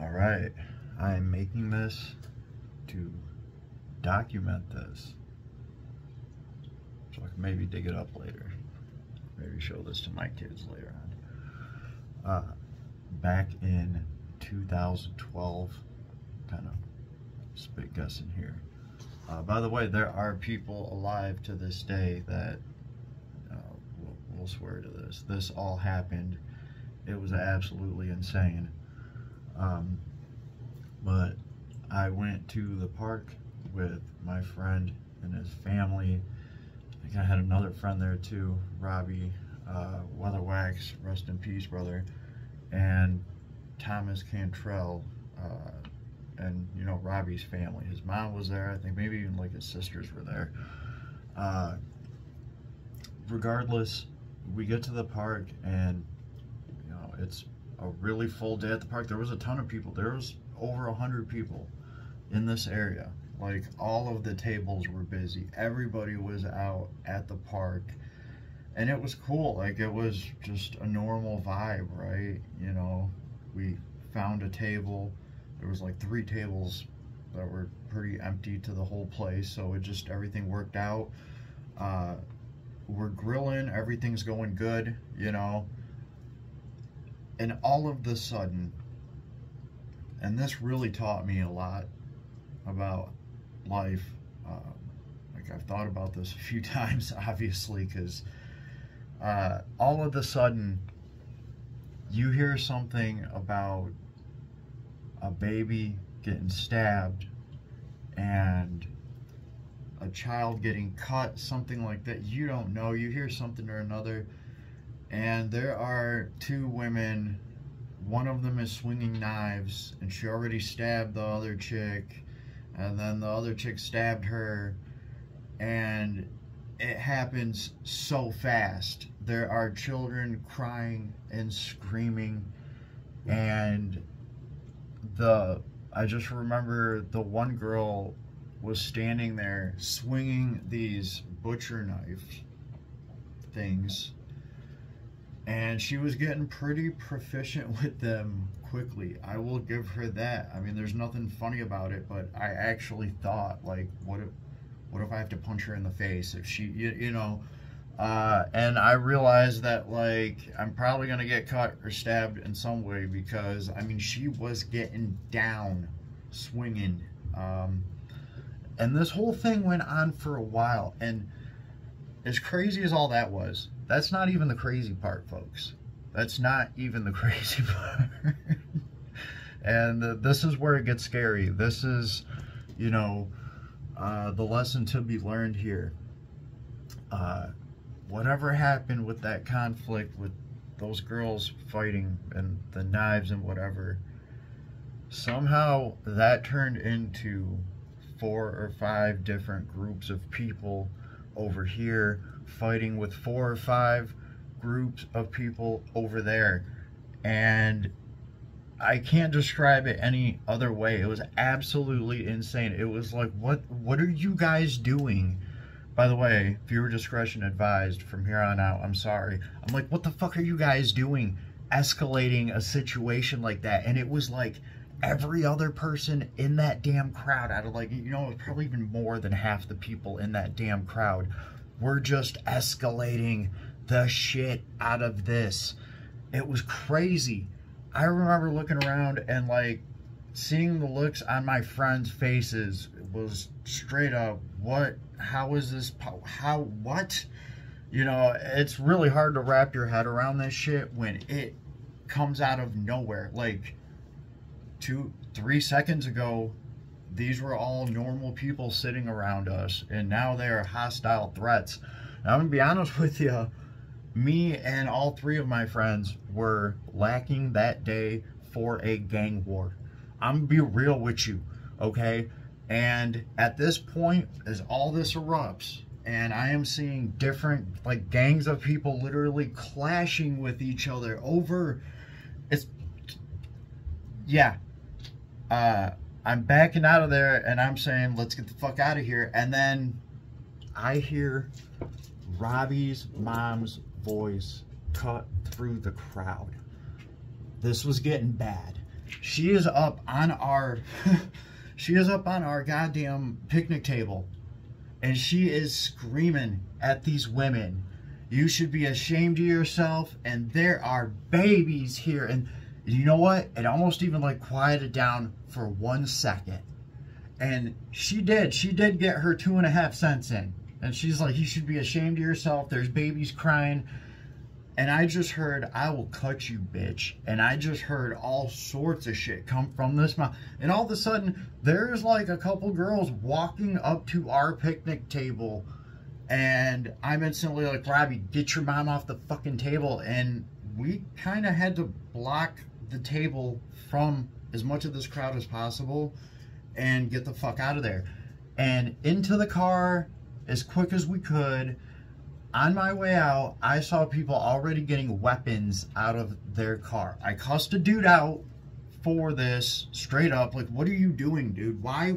Alright, I'm making this to document this so I can maybe dig it up later. Maybe show this to my kids later on. Back in 2012, kind of spit guessing here. By the way, there are people alive to this day that will swear to this. This all happened. It was absolutely insane. But I went to the park with my friend and his family. I think I had another friend there too, Robbie, Weatherwax, rest in peace, brother, and Thomas Cantrell, and you know, Robbie's family. His mom was there. I think maybe even like his sisters were there. Regardless, we get to the park and you know, it's a really full day at the park. There was a ton of people. There was over 100 people in this area. Like, all of the tables were busy. Everybody was out at the park, and it was cool. Like, it was just a normal vibe, right? You know, we found a table. There was like 3 tables that were pretty empty to the whole place, so it just, everything worked out. We're grilling, everything's going good, you know, and all of the sudden, and this really taught me a lot about life. Like, I've thought about this a few times, obviously, because all of the sudden you hear something about a baby getting stabbed and a child getting cut, something like that. You don't know, you hear something or another, and there are 2 women. One of them is swinging knives, and she already stabbed the other chick, and then the other chick stabbed her, and it happens so fast. There are children crying and screaming, and I just remember the one girl was standing there swinging these butcher knife things, and she was getting pretty proficient with them quickly. I will give her that. I mean, there's nothing funny about it, but I actually thought, like, what if I have to punch her in the face if she, you know, and I realized that, like, I'm probably gonna get cut or stabbed in some way, because I mean, she was getting down swinging, and this whole thing went on for a while. And as crazy as all that was, that's not even the crazy part, folks. That's not even the crazy part. And this is where it gets scary. This is, you know, the lesson to be learned here. Whatever happened with that conflict with those girls fighting and the knives and whatever, somehow that turned into 4 or 5 different groups of people over here fighting with 4 or 5 groups of people over there, and I can't describe it any other way. It was absolutely insane. It was like, what are you guys doing? By the way, viewer discretion advised from here on out. I'm sorry. I'm like, what the fuck are you guys doing escalating a situation like that? And it was like every other person in that damn crowd, out of, like, you know, probably even more than half the people in that damn crowd, were just escalating the shit out of this. It was crazy. I remember looking around and, like, seeing the looks on my friends' faces. It was straight up, what? How is this? How? What? You know, it's really hard to wrap your head around this shit when it comes out of nowhere. Like, 2-3 seconds ago, these were all normal people sitting around us, and now they are hostile threats. And I'm gonna be honest with you, me and all 3 of my friends were lacking that day for a gang war. I'm gonna be real with you, okay? And at this point, as all this erupts, and I am seeing different, like, gangs of people literally clashing with each other over, it's, yeah, I'm backing out of there, and I'm saying, let's get the fuck out of here. And then I hear Robbie's mom's voice cut through the crowd. This was getting bad. She is up on our she is up on our goddamn picnic table, and she is screaming at these women, you should be ashamed of yourself, and there are babies here. And you know what, it almost even like quieted down for 1 second. And she did get her 2.5 cents in, and she's like, you should be ashamed of yourself, there's babies crying. And I just heard, I will cut you, bitch. And I just heard all sorts of shit come from this mouth. And all of a sudden, there's like a couple girls walking up to our picnic table. And I'm instantly like, Robbie, get your mom off the fucking table. And we kind of had to block the table from as much of this crowd as possible and get the fuck out of there. And into the car as quick as we could. On my way out, I saw people already getting weapons out of their car. I cussed a dude out for this, straight up. Like, what are you doing, dude? Why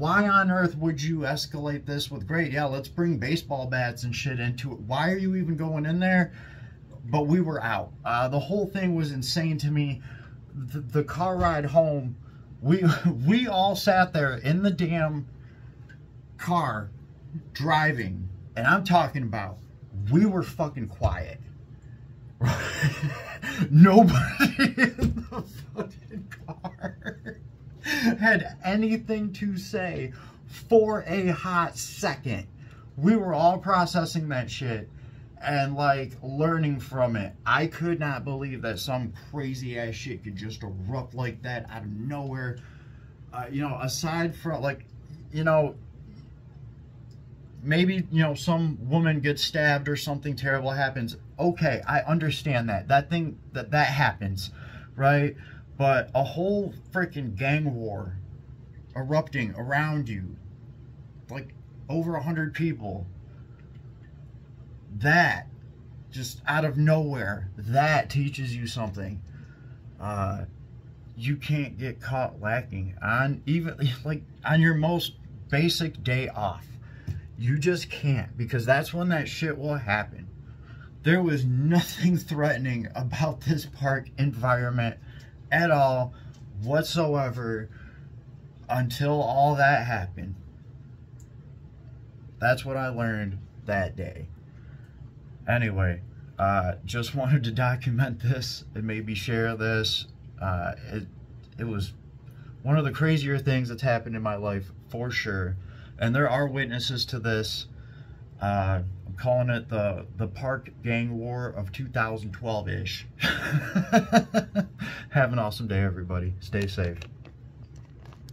on earth would you escalate this with, great, yeah, let's bring baseball bats and shit into it. Why are you even going in there? But we were out. The whole thing was insane to me. The car ride home, we all sat there in the damn car driving, and I'm talking about, we were fucking quiet. Nobody in the fucking car had anything to say for a hot second. We were all processing that shit and like learning from it. I could not believe that some crazy ass shit could just erupt like that out of nowhere. You know, aside from like, you know, maybe, you know, some woman gets stabbed or something terrible happens. Okay, I understand that. That happens, right? But a whole freaking gang war erupting around you, like over 100 people, that just out of nowhere, that teaches you something. You can't get caught lacking on even like on your most basic day off. You just can't, because that's when that shit will happen. There was nothing threatening about this park environment at all whatsoever until all that happened. That's what I learned that day. Anyway, just wanted to document this and maybe share this. It was one of the crazier things that's happened in my life, for sure. And there are witnesses to this. I'm calling it the park gang war of 2012-ish. Have an awesome day, everybody. Stay safe.